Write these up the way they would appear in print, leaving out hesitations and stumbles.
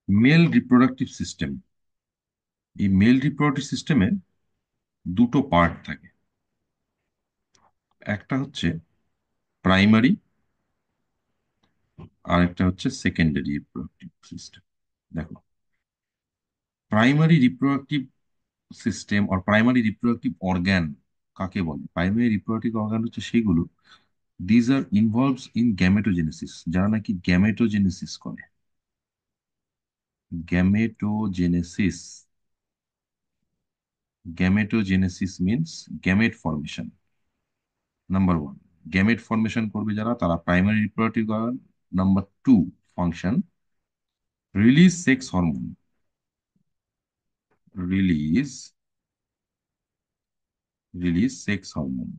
Mail reproductive system, এই mail reproductive সিস্টেমে দুটো পার্ট থাকে। একটা হচ্ছে প্রাইমারি, আর একটা হচ্ছে সেকেন্ডারি রিপ্রোডাক্টিভ সিস্টেম। দেখো, প্রাইমারি রিপ্রোডাক্টিভ সিস্টেম আর প্রাইমারি রিপ্রোডাক্টিভ অর্গান কাকে বলে? প্রাইমারি রিপ্রোডাক্টিভ অর্গান হচ্ছে সেগুলো, these are involves in gametogenesis, যারা নাকি গ্যামেটোজেনেসিস করে। Gametogenesis, gametogenesis means gamete formation. Number one, gamete formation করবে যারা, তারা primary reproductive organ. Number two, function, release sex hormone, release release sex hormone,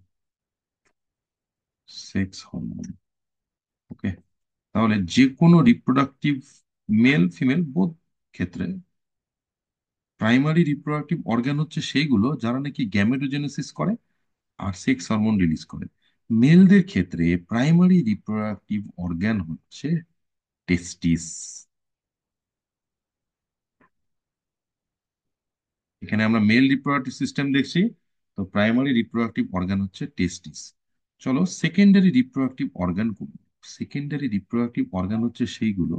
sex hormone. Okay, তাহলে যে কোনো reproductive, male female বোধ ক্ষেত্রে, প্রাইমারি রিপ্রোডাক্টিভ অর্গান হচ্ছে সেইগুলো যারা নাকি গ্যামেটোজেনেসিস করে আর সেক্স হরমোন রিলিজ করে। মেলদের ক্ষেত্রে প্রাইমারি রিপ্রোডাক্টিভ অর্গান হচ্ছে টেস্টিস। এখানে আমরা মেল রিপ্রোডাক্টিভ সিস্টেম দেখছি, তো প্রাইমারি রিপ্রোডাক্টিভ অর্গান হচ্ছে টেস্টিস। চলো সেকেন্ডারি রিপ্রোডাক্টিভ অর্গান কোন? সেকেন্ডারি রিপ্রোডাক্টিভ অর্গান হচ্ছে সেইগুলো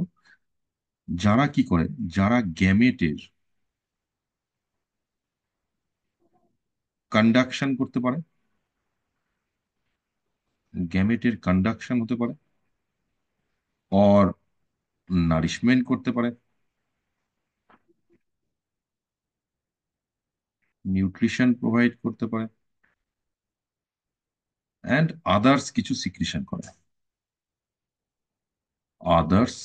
যারা কি করে, যারা গ্যামেটের কন্ডাকশন করতে পারে, গ্যামেটের কন্ডাকশন হতে পারে, অর নারিশমেন্ট করতে পারে, নিউট্রিশন প্রোভাইড করতে পারে, অ্যান্ড আদার্স কিছু সিক্রিশন করে, আদার্স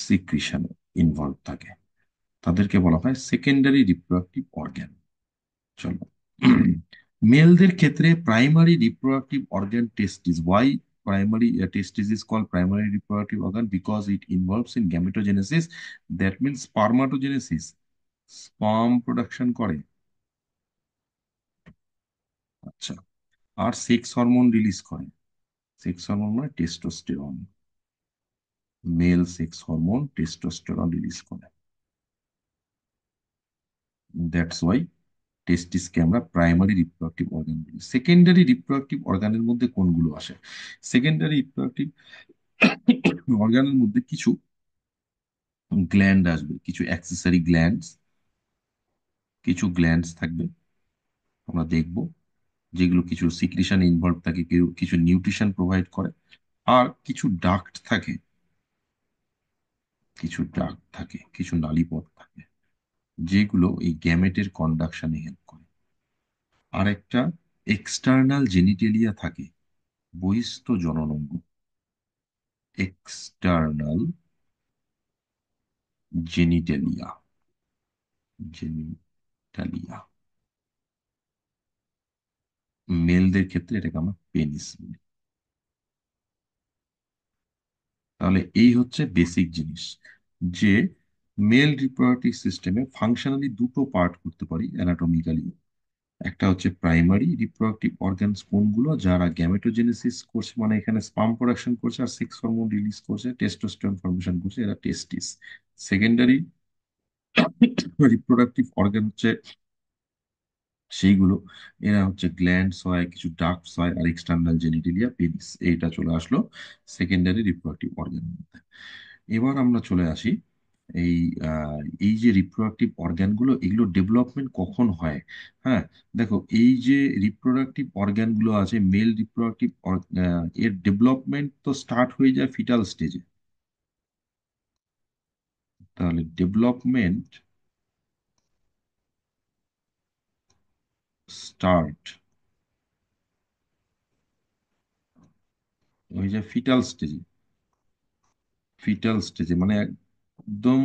সিক্রিশন ইনভলভ থাকে, তাদেরকে বলা হয় সেকেন্ডারি রিপ্রোডাক্টিভ অর্গান। চলো, মেলদের ক্ষেত্রে primary reproductive organ testis. Why primary testis is called primary reproductive organ? Because it involves in gametogenesis, that means spermatogenesis, sperm production করে। আচ্ছা, আর সেক্স হরমোন রিলিজ করে। সেক্স হরমোন মানে testosterone, mail sex hormone testosterone release করে। That's why টেস্টিসকে আমরা primary reproductive organ বলি। Secondary reproductive অর্গানের মধ্যে কোনগুলো আসে? সেকেন্ডারি রিপ্রোডাক্টিভ অর্গানের মধ্যে কিছু গ্ল্যান্ড আসবে, কিছু অ্যাক্সেসরি গ্ল্যান্ডস, কিছু গ্ল্যান্ডস থাকবে আমরা দেখব, যেগুলো কিছু সিক্রিশন ইনভলভ থাকে, কেউ কিছু নিউট্রিশন প্রোভাইড করে। আর কিছু ডাক্ট থাকে, কিছু ডাক্ট থাকে, কিছু নালীপথ থাকে, যেগুলো এই গ্যামেটের কন্ডাকশনে হেল্প করে। আর একটা এক্সটার্নাল জেনিটেলিয়া থাকে, বহিস্থ জননাঙ্গ, এক্সটার্নাল জেনিটেলিয়া, জেনিটালিয়া। মেলদের ক্ষেত্রে এটাকে আমরা পেনিস বলি। তাহলে এই হচ্ছে বেসিক জিনিস, যে মেল রিপ্রোডাক্টিভ সিস্টেমে ফাংশনালি দুটো পার্ট করতে পারি অ্যানাটমিক্যালি। একটা হচ্ছে প্রাইমারি রিপ্রোডাক্টিভ অর্গানস, কোনগুলো যারা গ্যামেটোজেনেসিস করছে, মানে এখানে স্পার্ম প্রোডাকশন করছে আর সেক্স হরমোন রিলিজ করছে, টেস্টোস্টেরন ফর্মেশন করছে, এরা টেস্টিস। সেকেন্ডারি রিপ্রোডাক্টিভ অর্গান হচ্ছে সেইগুলো, এরা হচ্ছে গ্ল্যান্ডস হয়, কিছু ডাক্টস হয়, আর এক্সটার্নাল জেনিটেলিয়া, পেনিস। এইটা চলে আসলো সেকেন্ডারি রিপ্রোডাক্টিভ অর্গানের মধ্যে। এবার আমরা চলে আসি এই এই যে রিপ্রোডাক্টিভ অর্গান গুলো, এগুলো ডেভেলপমেন্ট কখন হয়? হ্যাঁ, দেখো, এই যে রিপ্রোডাক্টিভ অর্গান গুলো আছে, মেল রিপ্রোডাক্টিভ, এর ডেভেলপমেন্ট তো স্টার্ট হয়ে যায় ফিটাল স্টেজে। তাহলে ডেভেলপমেন্ট স্টার্ট হয়ে যায় ফিটাল স্টেজে। ফিটাল স্টেজে মানে একদম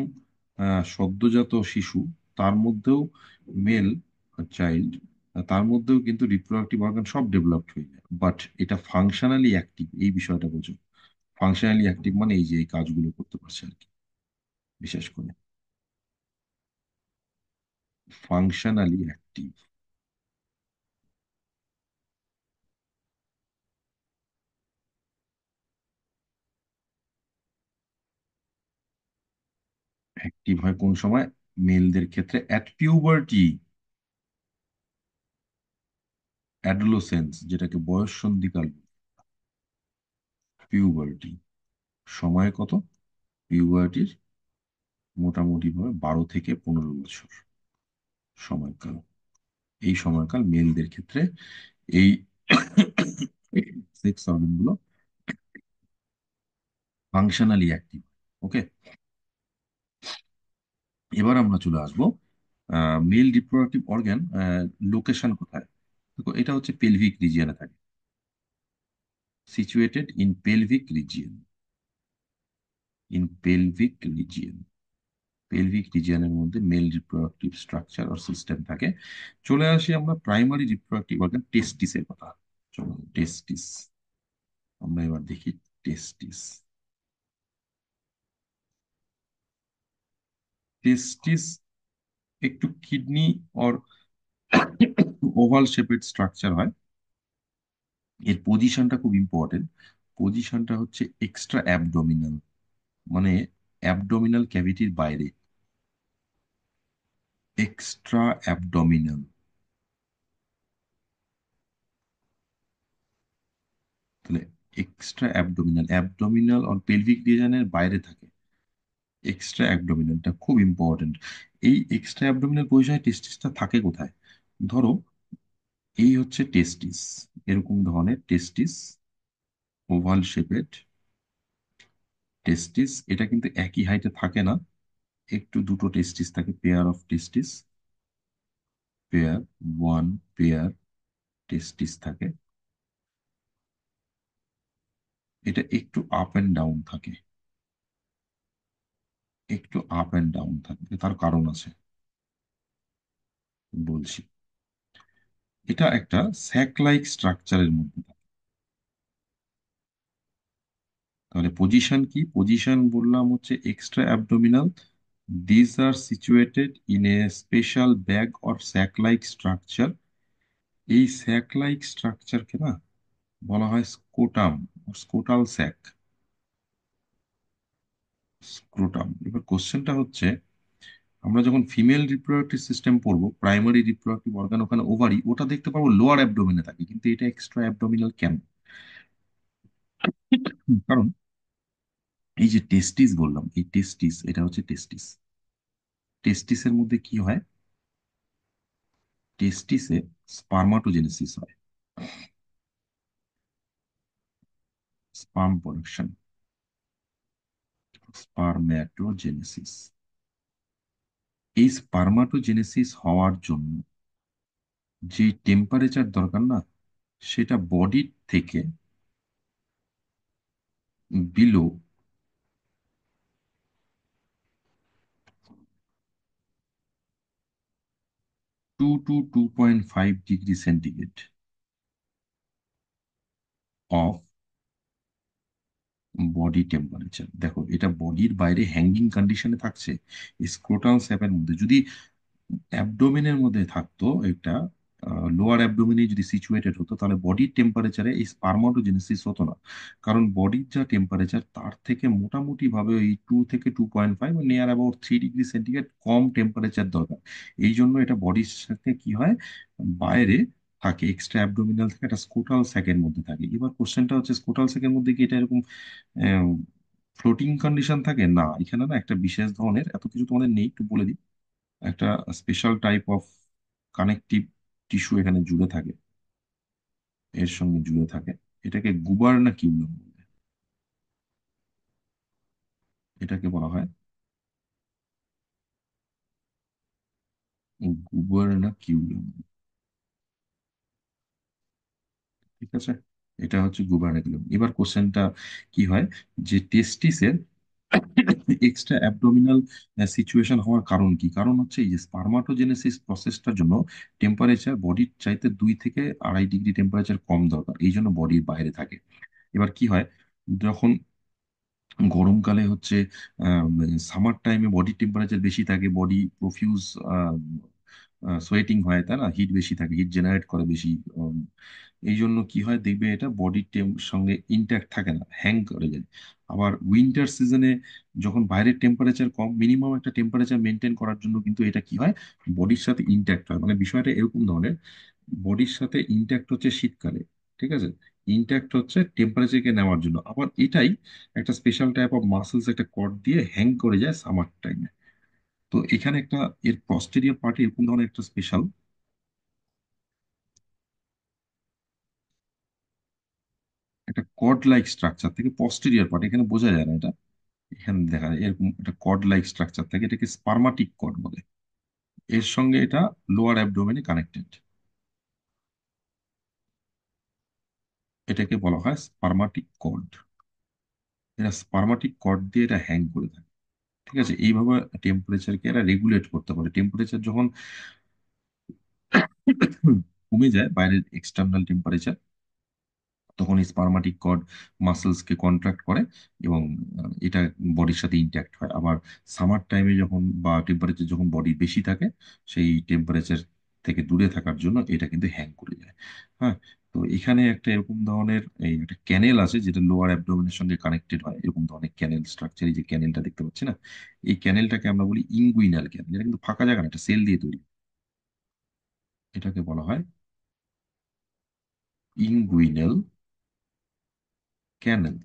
সদ্যজাত শিশু, তার মধ্যেও মেল চাইল্ড, তার মধ্যেও কিন্তু রিপ্রোডাক্টিভ অর্গান সব ডেভেলপড হয়ে যায়, বাট এটা ফাংশনালি অ্যাক্টিভ, এই বিষয়টা বোঝো। ফাংশনালি অ্যাক্টিভ মানে এই যে এই কাজগুলো করতে পারছে আর কি, বিশেষ করে ফাংশনালি অ্যাক্টিভ। অ্যাক্টিভ হয় কোন সময়? মেলদের ক্ষেত্রে অ্যাট পিউবার্টি, অ্যাডোলোসেন্স, যেটাকে বয়ঃসন্ধিকাল, পিউবার্টি সময় কত? পিউবার্টির মোটামুটি ভাবে 12 থেকে 15 বছর সময়কাল। এই সময়কাল মেলদের ক্ষেত্রে এই সেক্স অর্গান গুলো ফাংশনালি অ্যাক্টিভ। ওকে, এবার আমরা চলে আসবো মেল রিপ্রোডাক্টিভ অর্গান লোকেশন কোথায়। দেখো এটা হচ্ছে পেলভিক রিজিয়নে থাকে, situated in pelvic region, in pelvic region. Pelvic রিজিয়নের মধ্যে মেল রিপ্রোডাক্টিভ স্ট্রাকচার আর সিস্টেম থাকে। চলে আসি আমরা প্রাইমারি রিপ্রোডাক্টিভ অর্গান টেস্টিসের কথা। চলো টেস্টিস আমরা এবার দেখি। টেস্টিস, টেস্টিস একটু kidney or oval shaped structure হয়। এর পজিশনটা খুব ইম্পর্টেন্ট। পজিশনটা হচ্ছে এক্সট্রা অ্যাবডোমিনাল, মানে অ্যাবডোমিনাল ক্যাভিটির বাইরে, এক্সট্রা অ্যাবডোমিনাল। তাহলে এক্সট্রা অ্যাবডোমিনাল, অ্যাবডোমিনাল আর পেলভিক রিজনের বাইরে থাকে। এক্সট্রা অ্যাবডোমিনালটা খুব ইম্পর্টেন্ট। এই এক্সট্রা অ্যাবডোমিনাল পজিশনে টেস্টিসটা থাকে কোথায়? ধরো এই হচ্ছে টেস্টিস, এরকম ধরনের টেস্টিস, ওভাল শেপেড টেস্টিস। এটা কিন্তু একই হাইটে থাকে না, একটু দুটো টেস্টিস থাকে, pair of testis, pair, one pair testis থাকে। এটা একটু আপ এন্ড ডাউন থাকে, একটু আপ এন্ড ডাউন থাকে, তার কারণ আছে, বলছি। এটা একটা স্যাক লাইক স্ট্রাকচারের মধ্যে থাকে। তাহলে পজিশন কি? পজিশন বললাম হচ্ছে extra abdominal, this are situated in a special bag or sac like structure. এই স্যাক লাইক স্ট্রাকচারকে না বলা হয় স্কোটাম, স্কোটাল স্যাক, স্ক্রোটাম। এবার কোশ্চেনটা হচ্ছে, আমরা যখন ফিমেল রিপ্রোডাক্টিভ সিস্টেম পড়বো, প্রাইমারি রিপ্রোডাক্টিভ অর্গান ওখানে ওভারি, ওটা দেখতে পাবো লোয়ার অ্যাবডোমিনে থাকে, কিন্তু এটা এক্সট্রা অ্যাবডোমিনাল কেন? কারণ এই যে টেস্টিস বললাম, এই টেস্টিস, এটা হচ্ছে টেস্টিস। টেস্টিসের মধ্যে কি হয়? টেস্টিসে স্পার্মাটোজেনেসিস হয়, স্পার্ম প্রোডাকশন, স্পারম্যাটোজেনেসিস। এই স্পার্মাটোজেনেসিস হওয়ার জন্য যে টেম্পারেচার দরকার না, সেটা বডির থেকে below 2 to 2.5 degree centigrade of body temperature. দেখো এটা বডির বাইরে হ্যাঙ্গিং কন্ডিশনে থাকছে, স্ক্রোটাল স্যাপের মধ্যে। যদি অ্যাবডোমেনের মধ্যে থাকতো, এটা লোয়ার অ্যাবডোমেনে যদি সিচুয়েটেড হতো, তাহলে বডির টেম্পারেচারে এই স্পারমাটোজেনেসিস হতো না। কারণ বডির যা টেম্পারেচার তার থেকে মোটামুটি ভাবে ওই 2 থেকে 2.5, near about 3 degree centigrade com temperature দরকার। এই জন্য এটা বডির সাথে কি হয়, বাইরে থাকে, এক্সট্রা অ্যাবডোমিনাল থেকে একটা স্কুটাল স্যাকের মধ্যে থাকে। এবার কোশ্চেনটা হচ্ছে, স্কুটাল স্যাকের মধ্যে কি এটা এরকম ফ্লোটিং কন্ডিশন থাকে? না, এখানে না একটা বিশেষ ধরনের, এত কিছু তোমাদের নেই, একটু বলে দিই। একটা special type of connective tissue এখানে জুড়ে থাকে, এর সঙ্গে জুড়ে থাকে। এটাকে গুবারনাকিউলাম বলে, এটাকে বলা হয় গুবারনাকিউলাম। ঠিক আছে, এটা হচ্ছে গুবারনাকিউলাম। এবার কোশ্চেনটা কি হয়, যে টেস্টিসের এক্সট্রা অ্যাবডোমিনাল সিচুয়েশন হওয়ার কারণ কি? কারণ হচ্ছে এই যে স্পারমাটোজেনেসিস প্রসেসটার জন্য টেম্পারেচার বডির চাইতে 2 থেকে 2.5 ডিগ্রি টেম্পারেচার কম দরকার, এই জন্য বডির বাইরে থাকে। এবার কি হয়, যখন গরমকালে হচ্ছে সামার টাইমে বডি টেম্পারেচার বেশি থাকে, বডি প্রফিউজ সোয়েটিং হয়, তাই না, হিট বেশি থাকে, হিট জেনারেট করে বেশি। এই জন্য কি হয় দেখবে, এটা বডির সঙ্গে ইন্ট্যাক্ট থাকে না, হ্যাং করে যায়। আবার উইন্টার সিজনে যখন বাইরের টেম্পারেচার কম, মিনিমাম একটা টেম্পারেচার মেনটেন করার জন্য কিন্তু এটা কি হয়, বডির সাথে ইন্ট্যাক্ট হয়। মানে বিষয়টা এরকম ধরনের, বডির সাথে ইন্ট্যাক্ট হচ্ছে শীতকালে, ঠিক আছে, ইন্ট্যাক্ট হচ্ছে টেম্পারেচারকে নেওয়ার জন্য। আবার এটাই একটা স্পেশাল টাইপ অফ মাসেলস, একটা কর্ড দিয়ে হ্যাং করে যায় সামার টাইমে। তো এখানে একটা, এর পস্টেরিয়র পার্টে এরকম ধরনের একটা স্পেশাল, একটা কর্ড লাইক স্ট্রাকচার থেকে পস্টেরিয়র পার্ট, এখানে বোঝা যায় না এটা, এখানে দেখা যায় এরকম একটা কর্ড লাইক স্ট্রাকচার থাকে, এটাকে স্পার্মাটিক কর্ড বলে। এর সঙ্গে এটা লোয়ার অ্যাবডোমেনে কানেক্টেড, এটাকে বলা হয় স্পার্মাটিক কর্ড। এটা স্পার্মাটিক কর্ড দিয়ে এটা হ্যাং করে থাকে, ঠিক আছে। এইভাবে টেম্পারেচারকে এরা রেগুলেট করতে পারে। টেম্পারেচার যখন কমে যায়, বাইরের এক্সটার্নাল টেম্পারেচার, তখন এই স্পার্মাটিক কর্ড মাসেলসকে কন্ট্রাক্ট করে এবং এটা বডির সাথে ইন্ট্যাক্ট হয়। আবার সামার টাইমে যখন বা টেম্পারেচার যখন বডি বেশি থাকে, সেই টেম্পারেচার থেকে দূরে থাকার জন্য এটা কিন্তু হ্যাং করে যায়। হ্যাঁ। তো এখানে একটা এরকম ধরনের এই একটা ক্যানেল আছে, যেটা লোয়ার অ্যাবডোমেনের সঙ্গে কানেক্টেড হয়, এরকম ধরনের ক্যানেল স্ট্রাকচার। এই যে ক্যানেলটা দেখতে পাচ্ছি না, এই ক্যানেলটাকে আমরা বলি ইঙ্গুইনাল ক্যানেল। এটা কিন্তু ফাঁকা জায়গা না, এটা সেল দিয়ে তৈরি। এটাকে বলা হয় ইঙ্গুইনাল ক্যানেল।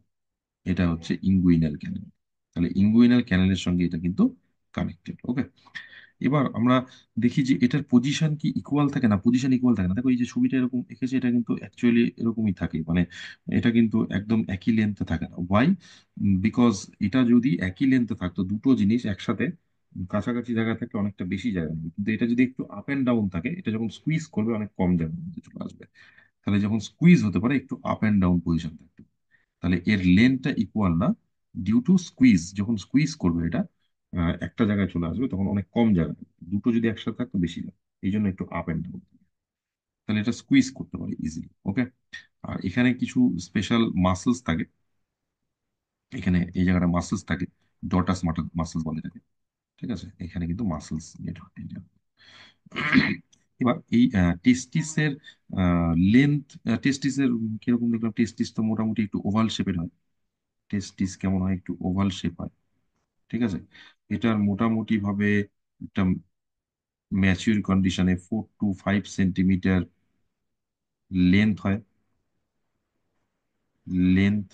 এটা হচ্ছে ইঙ্গুইনাল ক্যানেল। তাহলে ইঙ্গুইনাল ক্যানেলের সঙ্গে এটা কিন্তু কানেক্টেড। ওকে। এবার আমরা দেখি যে এটার পজিশন কি ইকুয়াল থাকে না, পজিশন ইকুয়াল থাকে না। দেখো এই যে ছবিটা এরকম এঁকেছে, এটা কিন্তু অ্যাকচুয়ালি এরকমই থাকে, মানে এটা কিন্তু একদম একই লেন্থে থাকে না। ওয়াই? বিকজ এটা যদি একই লেন্থে থাকতো, দুটো জিনিস একসাথে কাছাকাছি জায়গা থেকে অনেকটা বেশি জায়গা নেবে, কিন্তু এটা যদি একটু আপ এন্ড ডাউন থাকে, এটা যখন স্কুইজ করবে অনেক কম জায়গার মধ্যে চলে আসবে। তাহলে যখন স্কুইজ হতে পারে একটু আপ এন্ড ডাউন পজিশন থাকতে, তাহলে এর লেন্থটা ইকুয়াল না। ডিউ টু স্কুইজ, যখন স্কুইজ করবে এটা একটা জায়গায় চলে আসবে, তখন অনেক কম জায়গা থাকবে। দুটো যদি একসাথে থাকতো বেশি লাগে, এই জন্য একটু আপ এন্ড ডাউন। তাহলে এটা স্কুইজ করতে পারে ইজিলি। ওকে। আর এখানে কিছু স্পেশাল মাসেলস থাকে, এখানে এই জায়গাটা মাসেলস থাকে, ডটাস মাসেলস বলে থাকে, ঠিক আছে। এখানে কিন্তু মাসেলস মেড হয় এই জন্য। এবার এই টেস্টিসের লেন্থ, টেস্টিসের কিরকম দেখলাম, টেস্টিস তো মোটামুটি একটু ওভাল শেপের হয়। টেস্টিস কেমন হয়, একটু ওভাল শেপ হয়, ঠিক আছে। এটার মোটামুটি ভাবে একটা ম্যাচিউর কন্ডিশনে 4 to 5 সেন্টিমিটার লেন্থ হয়, লেন্থ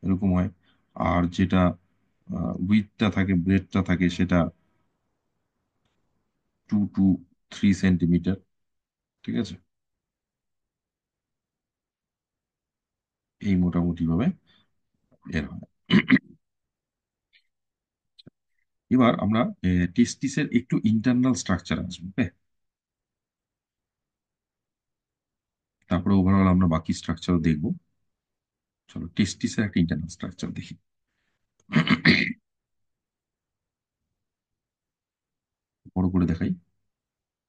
এরকম হয়। আর যেটা উইথটা থাকে, ব্রেডটা থাকে, সেটা 2 to 3 সেন্টিমিটার, ঠিক আছে। এই মোটামুটি ভাবে এর হয়। এবার আমরা টেস্টিসের একটু ইন্টারনাল স্ট্রাকচার আসবো, ওকে। তারপরে ওভারঅল আমরা বাকি স্ট্রাকচারও দেখবো। চলো টেস্টিসের একটা ইন্টারনাল স্ট্রাকচার দেখি। বড় করে দেখাই।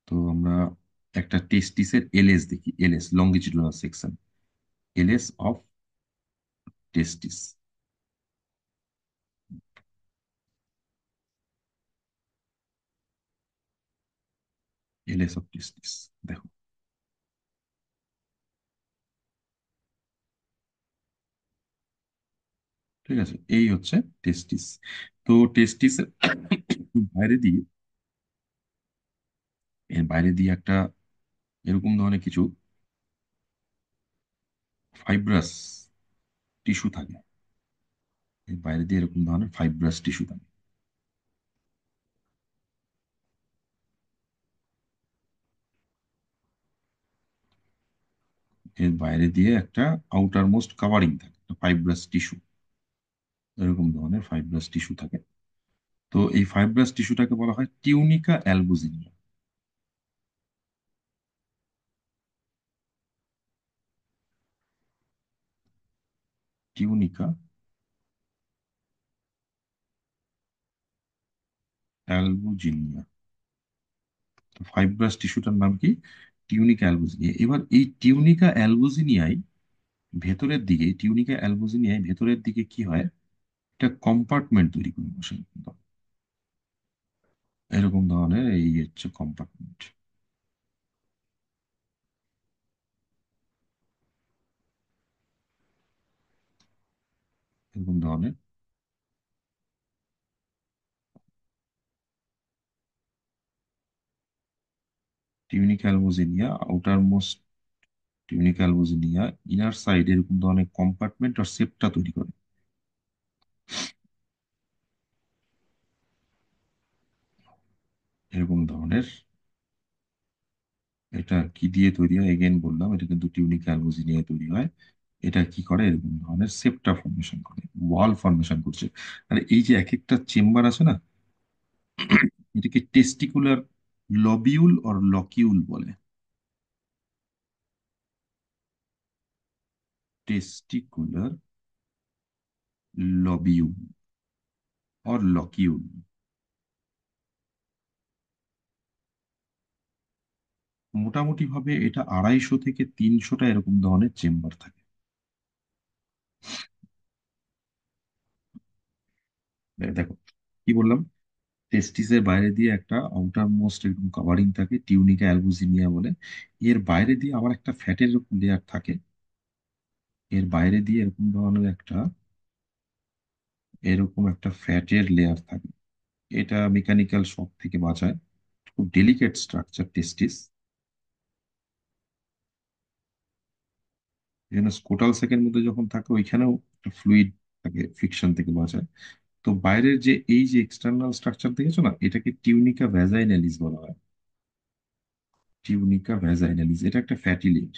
তো আমরা একটা টেস্টিসের এলএস দেখি, LS longitudinal section, LS of testis, LS of testis. দেখো, ঠিক আছে, এই হচ্ছে টেস্টিস। তো টেস্টিস বাইরে দিয়ে, এর বাইরে দিয়ে একটা এরকম ধরনের কিছু ফাইব্রাস টিস্যু থাকে, এর বাইরে দিয়ে এরকম ধরনের ফাইব্রাস টিস্যু থাকে। এর বাইরে দিয়ে একটা আউটার মোস্ট কাভারিং থাকে, ফাইব্রাস টিস্যু, এরকম ধরনের ফাইব্রাস টিস্যু থাকে। তো এই ফাইব্রাস টিস্যুটাকে বলা হয় টিউনিকা অ্যালবুজিনিয়া। টিউনিকা অ্যালবুজিনিয়া। তো ফাইব্রাস টিস্যুটার নাম কি? টিউনিকা অ্যালবুজিনিয়া। এবার এই টিউনিকা অ্যালবুজিনিয়ায় ভেতরের দিকে, টিউনিকা অ্যালবুজিনিয়ায় ভেতরের দিকে কি হয়, একটা কম্পার্টমেন্ট তৈরি করে বসে, এরকম ধরনের এই হচ্ছে কম্পার্টমেন্ট। এরকম ধরনের tunic albuginea, outer most tunic albuginea, inner side এরকম ধরনের কম্পার্টমেন্ট আর সেপ্টা তৈরি করে। এরকম ধরনের, এটা কি দিয়ে তৈরি হয় এগেন বললাম, এটা কিন্তু টিউনিক অ্যালবুজিনিয়া তৈরি হয়। এটা কি করে, এরকম ধরনের সেপ্টা ফর্মেশন করে, ওয়াল ফর্মেশন করছে। আর এই যে এক একটা চেম্বার আছে না, এটাকে টেস্টিকুলার লবিউল অর লকিউল বলে। Testicular lobule or locule. মোটামুটি ভাবে এটা 250 থেকে 300টা এরকম ধরনের চেম্বার থাকে। দেখো কি বললাম, টেস্টিসের বাইরে দিয়ে একটা আউটার মোস্ট এরকম কাভারিং থাকে, টিউনিকা অ্যালবুজিনিয়া বলে। এর বাইরে দিয়ে আবার একটা ফ্যাটের লেয়ার থাকে। এর বাইরে দিয়ে এরকম একটা ফ্যাটের লেয়ার থাকে। এটা মেকানিক্যাল শক থেকে বাঁচায়। খুব ডেলিকেট স্ট্রাকচার টেস্টিস, এখানে স্কোটাল সেকের মধ্যে যখন থাকে ওইখানেও ফ্লুইড থাকে, ফ্রিকশন থেকে বাঁচায়। তো বাইরের যে এই যে এক্সটার্নাল স্ট্রাকচার দেখেছো না, এটাকে টিউনিকা ভ্যাজাইনালিস বলা হয়। টিউনিকা ভ্যাজাইনালিস, এটা একটা ফ্যাটি লিড।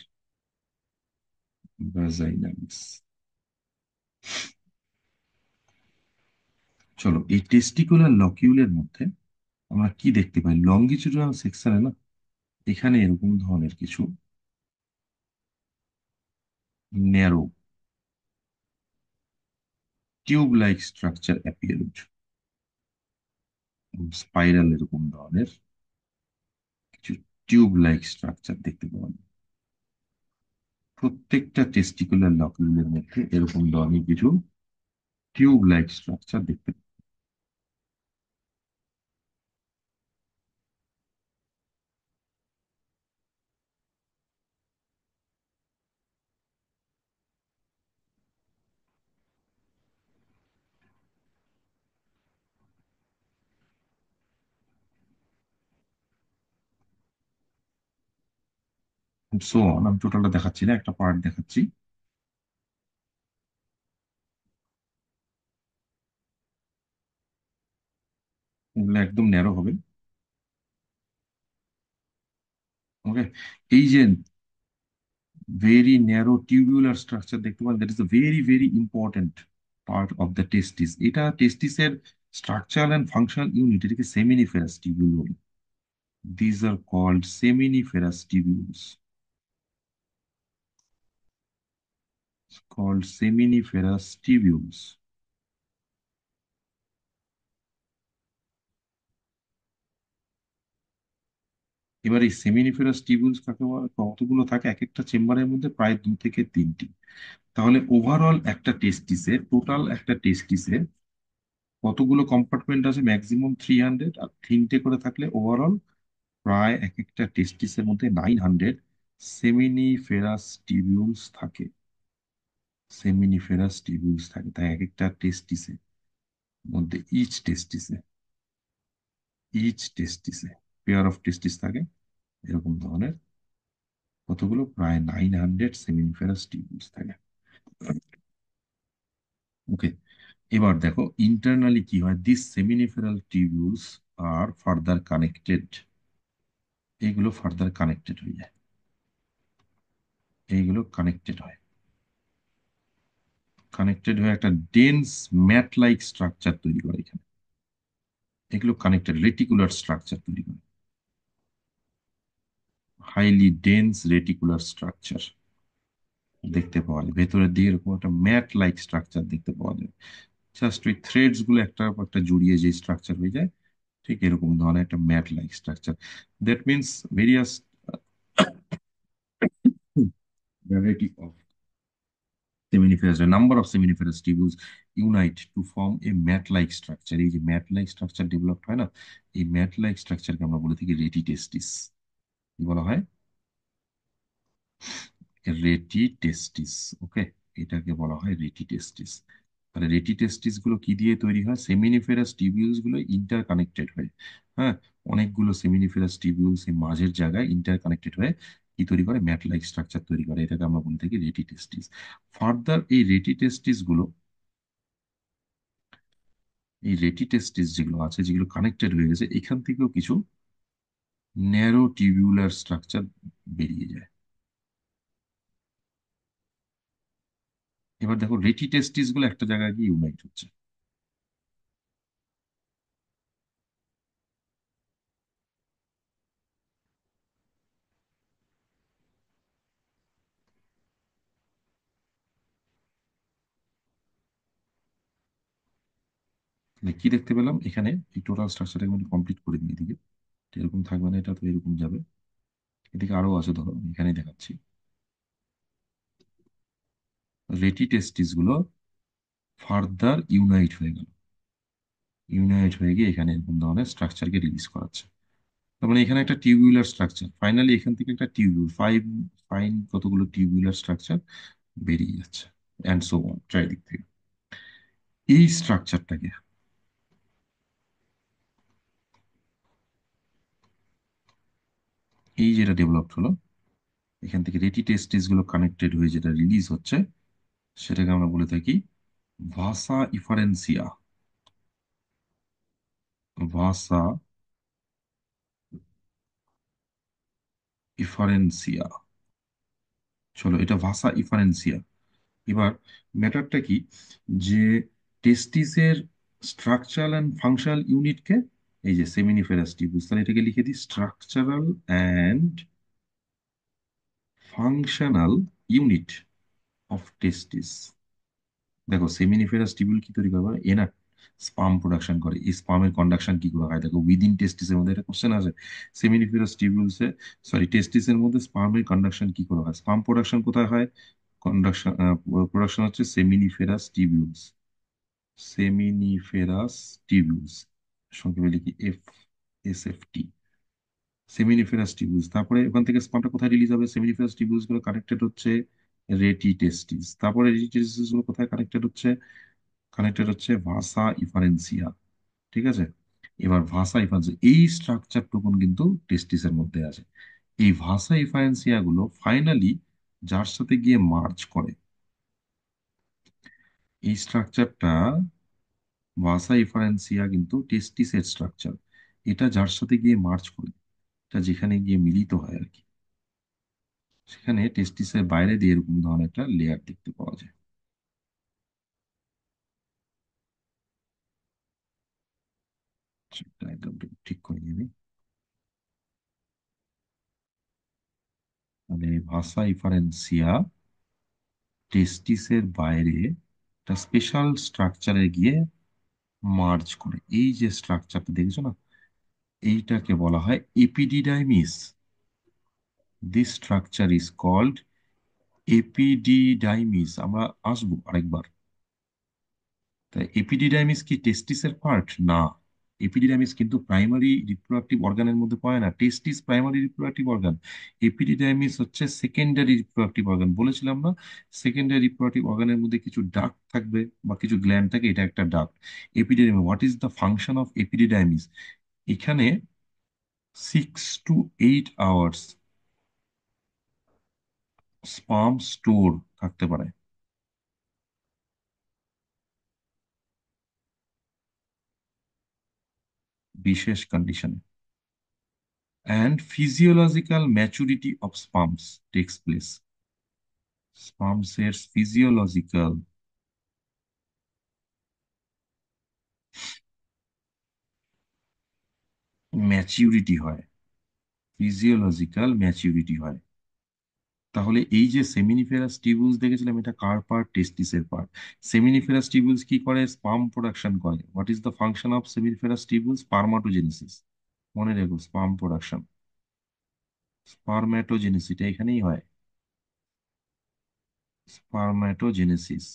ভ্যাজাইনালিস। চলো, এই টেস্টিকুলার লকিউলের মধ্যে আমরা কি দেখতে পাই, লঙ্গিচুডাল সেকশনে না, এখানে এরকম ধরনের কিছু narrow tube like structure appeared. Spiral এরকম ধরনের কিছু টিউব লাইক স্ট্রাকচার দেখতে পাওয়া যায়। প্রত্যেকটা টেস্টিকুলার লকিউলের মধ্যে এরকম ধরনের কিছু টিউব লাইক স্ট্রাকচার দেখতে পাওয়া যায়। সো আমি টোটালটা দেখাচ্ছি না, একটা পার্ট দেখাচ্ছি। এগুলো একদম ন্যারো হবে। ওকে, এই যে ভেরি ন্যারো টিউবুলার স্ট্রাকচার দেখতে পান, that is a very very important part of the testis. এটা টেস্টিসের স্ট্রাকচার অ্যান্ড ফাংশনাল ইউনিট, এটাকে সেমিনিফেরাস টিউবিউল বলি। These are called seminiferous tubules, called seminiferous tubules. এবার এই সেমিনিফেরাস টিউবিউলস কাকে বলে, কতগুলো থাকে এক একটা চেম্বারের মধ্যে, প্রায় 2 থেকে 3টি। তাহলে ওভারঅল একটা টেস্টিসে, টোটাল একটা টেস্টিসে কতগুলো কম্পার্টমেন্ট আছে, ম্যাক্সিমাম 300, আর 3টে করে থাকলে ওভারঅল প্রায় এক একটা টেস্টিসের মধ্যে 900 সেমিনিফেরাস টিবিউলস থাকে। সেমিনিফেরাস টিবিউলস থাকে, তাই এক একটা টেস্টিসের মধ্যে ইচ টেস্টিসে পেয়ার অফ টেস্টিস থাকে। এরকম ধরনের কতগুলো, প্রায় 900 সেমিনিফেরাস টিবিউলস থাকে। ওকে, এবার দেখো ইন্টারনালি কি হয়, দিস সেমিনিফেরাল টিবিউলস আর ফার্দার কানেক্টেড। এইগুলো ফার্দার কানেক্টেড হয়ে যায়, এইগুলো কানেক্টেড হয়, কানেক্টেড হয়ে একটা ডেন্স ম্যাট লাইক স্ট্রাকচার তৈরি করে এখানে। এগুলো কানেক্টেড রেটিকুলার স্ট্রাকচার তৈরি করে, হাইলি ডেন্স রেটিকুলার স্ট্রাকচার দেখতে পাওয়া যায়। ভেতরের দিকে এরকম একটা ম্যাট লাইক স্ট্রাকচার দেখতে পাওয়া যায়। জাস্ট ওই থ্রেডস গুলো একটা পর একটা জড়িয়ে যে স্ট্রাকচার হয়ে যায়, ঠিক এরকম ধরনের একটা mat like structure. That means various variety of seminiferous, a number of seminiferous tubules unite to form a mat-like structure। এই যে ম্যাট লাইক স্ট্রাকচার ডেভেলপ হয় না, এই ম্যাট লাইক স্ট্রাকচারকে আমরা বলে থাকি রেটিটেস্টিস। কি বলা হয়, রেটিটেস্টিস। ওকে, এটাকে বলা হয় রেটিটেস্টিস। তাহলে রেটিটেস্টিস গুলো কি দিয়ে তৈরি হয়? সেমিনিফেরাস টিবিউলস গুলো ইন্টার কানেক্টেড হয়ে, হ্যাঁ, অনেকগুলো সেমিনিফেরাস টিবিউলস এই মাঝের জায়গায় ইন্টার কানেক্টেড হয়ে কি তৈরি করে? ম্যাট লাইক স্ট্রাকচার তৈরি করে। এটাকে আমরা বলে থাকি রেটিটেস্টিস। ফার্দার এই রেটিটেস্টিস যেগুলো আছে, যেগুলো কানেক্টেড হয়ে গেছে, এখান থেকেও কিছু ন্যারো টিবিউলার স্ট্রাকচার বেরিয়ে যায়। এবার দেখো রেটিটেস্টিস গুলো একটা জায়গায় গিয়ে ইউনাইট হচ্ছে। মানে কি দেখতে পেলাম এখানে? এই টোটাল স্ট্রাকচারটাকে আমি কমপ্লিট করে দিই এদিকে। তো এরকম থাকবে না, এটা তো এরকম যাবে। এদিকে আরো আছে, ধরো আমি এখানে দেখাচ্ছি। রেটিটেস্টিস গুলো ফার্দার ইউনাইট হয়ে গেল, ইউনাইট হয়ে গিয়ে এখানে এরকম ধরনের স্ট্রাকচারকে রিলিজ করাচ্ছে। তার মানে এখানে একটা টিউবুলার স্ট্রাকচার, ফাইনালি এখান থেকে একটা টিউবুল ফাইন কতগুলো টিউবুলার স্ট্রাকচার বেরিয়ে যাচ্ছে, অ্যান্ড সো অন চারিদিক থেকে। এই স্ট্রাকচারটাকে, এই যেটা ডেভেলপড হলো, এখান থেকে রেটিটেস্টিস গুলো কানেক্টেড হয়ে যেটা রিলিজ হচ্ছে, সেটাকে আমরা বলে থাকি ভাসা ইফারেন্সিয়া। ভাসা ইফারেন্সিয়া। চলো, এটা ভাসা ইফারেন্সিয়া। এবার ম্যাটারটা কি, যে টেস্টিসের স্ট্রাকচারাল অ্যান্ড ফাংশনাল ইউনিটকে, এই যে সেমিনিফেরাস টিউবুস, তাহলে এটাকে লিখে দিই structural and functional unit of testis. দেখো সেমিনিফেরাস টিউবুল কি তৈরি করবে? এনা স্পাম প্রোডাকশন করে। এই স্পামের কন্ডাকশন কি করে হয়? দেখো উইদিন টেস্টিসের মধ্যে একটা কোশ্চেন আছে, সেমিনিফেরাস টিউবুলসে, সরি টেস্টিসের মধ্যে স্পামের কন্ডাকশন কি করে হয়? স্পাম প্রোডাকশন কোথায় হয়? কন্ডাকশন প্রোডাকশন হচ্ছে সেমিনিফেরাস টিউবুলস, সেমিনিফেরাস টিবিউলস, সংক্ষেপে লিখি এফএসএফটি, সেমিনিফেরাস টিবিউলস। তারপরে ওখান থেকে স্পামটা কোথায় রিলিজ হবে? সেমিনিফেরাস টিবিউলস গুলো কানেক্টেড হচ্ছে রেটি টেস্টিস, তারপরে রেটি টেস্টিস গুলো কোথায় কানেক্টেড হচ্ছে? কানেক্টেড হচ্ছে ভাসা ইফারেন্সিয়া। ঠিক আছে, এবার ভাসা ইফারেন্সিয়া এই স্ট্রাকচারটুকুন কিন্তু টেস্টিসের মধ্যে আছে। এই ভাসা ইফারেন্সিয়া গুলো ফাইনালি যার সাথে গিয়ে মার্চ করে, এই স্ট্রাকচারটা ভাসা ইফারেন্সিয়া কিন্তু টেস্টিসের স্ট্রাকচার। এটা যার সাথে গিয়ে মার্চ করে, এটা যেখানে গিয়ে মিলিত হয় আর কি, সেখানে টেস্টিসের বাইরে দিয়ে এরকম ধরনের একটা লেয়ার দেখতে পাওয়া যায়। সেটা একদম ঠিক করে নিবি। মানে ভাসা ইফারেন্সিয়া টেস্টিসের বাইরে একটা স্পেশাল স্ট্রাকচারে গিয়ে মার্চ করে। এই যে স্ট্রাকচারটা দেখছো না, এইটাকে বলা হয় epididymis. This structure is called epididymis. আমরা আসবো আরেকবার। তাই এপিডিডাইমিস কি টেস্টিসের পার্ট? না, এপিডিডাইমিস কিন্তু প্রাইমারি রিপ্রোডাক্টিভ অর্গানের মধ্যে পড়ে না। Testis primary reproductive organ, epididymis হচ্ছে সেকেন্ডারি রিপ্রোডাক্টিভ অর্গান। বলেছিলাম না, সেকেন্ডারি রিপ্রোডাক্টিভ অর্গানের মধ্যে কিছু ডাক্ট থাকবে বা কিছু গ্ল্যান্ড থাকে, এটা একটা duct. Epididymis, what is the function of epididymis? এখানে 6 to 8 hours স্পাম স্টোর থাকতে পারে বিশেষ কন্ডিশনে, and physiological maturity of sperms takes place. Sperms এর physiological ম্যাচিউরিটি হয়, ফিজিওলজিক্যাল ম্যাচিউরিটি হয়। তাহলে এই যে সেমিনিফেরাস টিউবুলস দেখেছিলাম, এটা কার পার্ট? টেস্টিসের পার্ট। সেমিনিফেরাস টিউবুলস কি করে? স্পার্ম প্রোডাকশন করে। What is the function of seminiferous tubules? Spermatogenesis. মনে রেখো, স্পার্ম প্রোডাকশন, স্পার্ম্যাটোজেনেসিস, এটা এখানেই হয়, স্পার্ম্যাটোজেনেসিস।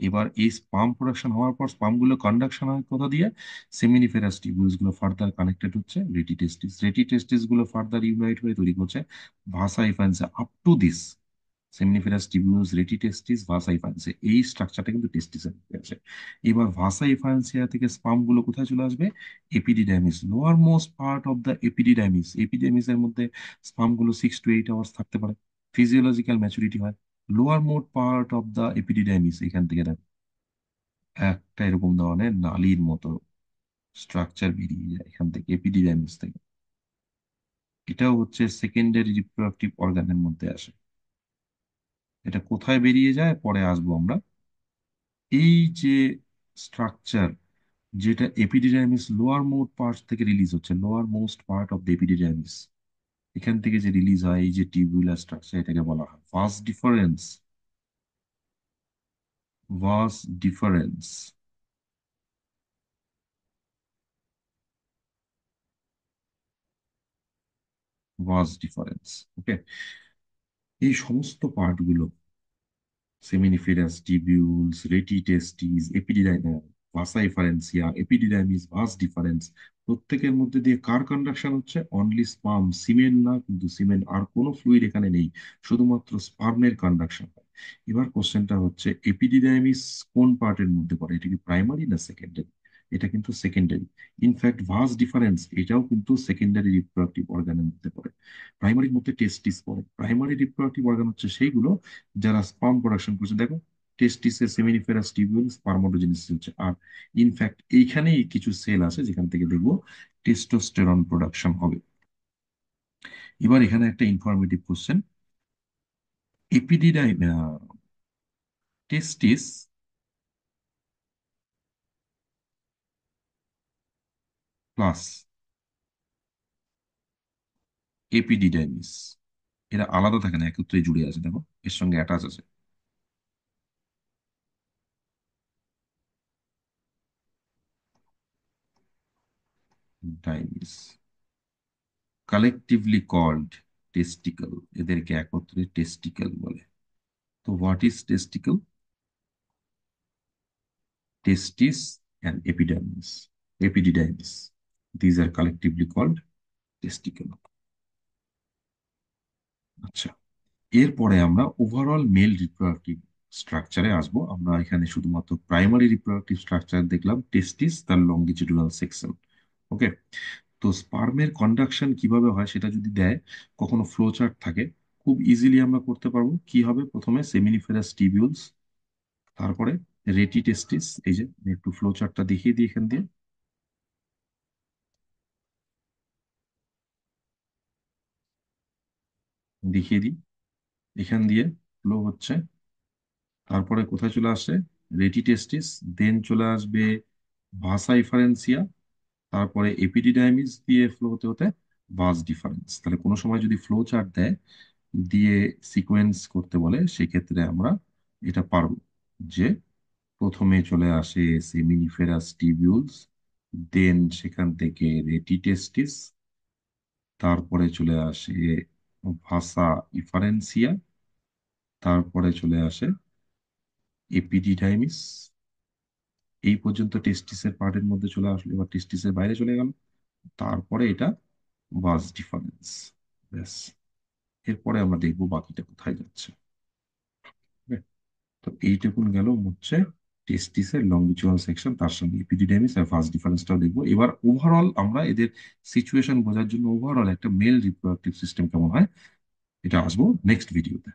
এবার এই স্পাম প্রোডাকশন হওয়ার পর স্পাম গুলো কন্ডাকশন হয় কোথা দিয়ে? সেমিনিফেরাস টিউবুলস গুলো ফার্দার কানেক্টেড হচ্ছে রেটি টেস্টিস গুলো ফার্দার ইউনাইট হয়ে তৈরি করছে ভাসা ইফান্সা। আপ টু দিস সেমিনিফেরাস টিবিউলস, রেটি টেস্টিস, ভাসা এফারেন্সিয়া, এই স্ট্রাকচারটা কিন্তু টেস্টিসের মধ্যে আছে। এবার ভাসা এফারেন্সিয়া থেকে স্পাম গুলো কোথায় চলে আসবে? Epididymis, lower most part of the epididymis. এপিডিডাইমিসের মধ্যে স্পাম গুলো 6 to 8 আওয়ার্স থাকতে পারে, ফিজিওলজিক্যাল ম্যাচুরিটি হয়। Lower most part of the epididymis, এখান থেকে দেখো একটা এরকম ধরনের নালীর মতো স্ট্রাকচার বেরিয়ে যায় এখান থেকে, এপিডিডাইমিস থেকে। এটাও হচ্ছে সেকেন্ডারি রিপ্রোডাক্টিভ অর্গানের মধ্যে আসে। এটা কোথায় বেরিয়ে যায় পরে আসবো আমরা। এই যে স্ট্রাকচার, যেটা এপিডিডার্মিস লোয়ার মোস্ট পার্ট থেকে রিলিজ হচ্ছে, lower most part of the epididymis, এখান থেকে যে রিলিজ হয় এই যে টিউবুলার স্ট্রাকচার, এটাকে বলা হয় vas deferens. Vas deferens, vas deferens. Okay, এই সমস্ত পার্টগুলো, সেমিনিফেরাস টিবিউলস, রেটিটেস্টিস, এপিডিডাইমিস, ভাসা এফারেন্সিয়া, এপিডিডাইমিস, ভাস ডিফারেন্স, প্রত্যেকের মধ্যে দিয়ে কার কন্ডাকশন হচ্ছে? অনলি স্পার্ম, সিমেন না কিন্তু, সিমেন আর কোনো ফ্লুইড এখানে নেই, শুধুমাত্র স্পার্মের কন্ডাকশন হয়। এবার কোশ্চেনটা হচ্ছে এপিডিডাইমিস কোন পার্টের মধ্যে পড়ে? এটা কি প্রাইমারি না সেকেন্ডারি? এটা কিন্তু সেকেন্ডারি। ইনফ্যাক্ট ভাস ডিফারেন্স এটাও কিন্তু সেকেন্ডারি রিপ্রোডাক্টিভ অর্গানের মধ্যে পড়ে। প্রাইমারির মধ্যে টেস্টিস পড়ে। প্রাইমারি রিপ্রোডাক্টিভ অর্গান হচ্ছে সেইগুলো যারা স্পার্ম প্রোডাকশন করছে। দেখো টেস্টিসে সেমিনিফেরাস টিবিউল, স্পার্মাটোজেনেসিস হচ্ছে। আর ইনফ্যাক্ট এইখানেই কিছু সেল আছে যেখান থেকে দেখবো টেস্টোস্টেরন প্রোডাকশন হবে। এবার এখানে একটা ইনফরমেটিভ কোশ্চেন, এপিডিডাই টেস্টিস প্লাস এপিডিডাইমিস, এরা আলাদা থাকে না, একত্রে জুড়ে আছে, দেখো এর সঙ্গে অ্যাটাচ আছে। ডাইমিস, কালেকটিভলি কল্ড টেস্টিকল, এদেরকে একত্রে টেস্টিকল বলে। তো what is testicle? testis and epidermis, epididymis. These are collectively called testicle. আচ্ছা, এরপরে আমরা ওভারঅল মেল রিপ্রোডাক্টিভ স্ট্রাকচারে আসবো। আমরা এখানে শুধুমাত্র প্রাইমারি রিপ্রোডাক্টিভ স্ট্রাকচার দেখলাম, টেস্টিস, তার লঙ্গিটিউডাল সেকশন। ওকে, তো স্পার্মের কন্ডাকশন কিভাবে হয় সেটা যদি দেয়, কখনো ফ্লো চার্ট থাকে, খুব ইজিলি আমরা করতে পারবো। কি হবে? প্রথমে সেমিনিফেরাস টিবিউলস, তারপরে রেটি টেস্টিস। এই যে আমি একটু ফ্লো চার্টটা দেখিয়ে দিই, এখান দিয়ে দেখিয়ে দিই, এখান দিয়ে ফ্লো হচ্ছে, তারপরে কোথায় চলে আসে? রেটি টেস্টিস, দেন চলে আসবে ভাসা ইফারেন্সিয়া, তারপরে এপিডিডাইমিস দিয়ে ফ্লো হতে হতে ভাস ডিফারেন্স। তাহলে কোনো সময় যদি ফ্লো চার্ট দেয়, দিয়ে সিকোয়েন্স করতে বলে, সেক্ষেত্রে আমরা এটা পারবো যে প্রথমে চলে আসে সেমিনিফেরাস টিবিউলস, দেন সেখান থেকে রেটি টেস্টিস, তারপরে চলে আসে ভাসা ইফারেন্সিয়া, তারপরে চলে আসে এপিডিডাইমিস। এই পর্যন্ত টেস্টিসের পার্টের মধ্যে চলে আসলো, এবার টেস্টিসের বাইরে চলে গেল, তারপরে এটা ভাস ডিফারেন্স। ব্যাস, এরপরে আমরা দেখবো বাকিটা কোথায় যাচ্ছে। Okay? তো এইটুকুন গেল হচ্ছে টেস্টিসের লংগিচুয়াল সেকশন, তার সঙ্গে এপিডিডাইমিস আর ভাস ডিফারেন্সটাও দেখবো। এবার ওভারঅল আমরা এদের সিচুয়েশন বোঝার জন্য ওভারঅল একটা মেল রিপ্রোডাক্টিভ সিস্টেম কেমন হয়, এটা আসবো নেক্সট ভিডিওতে।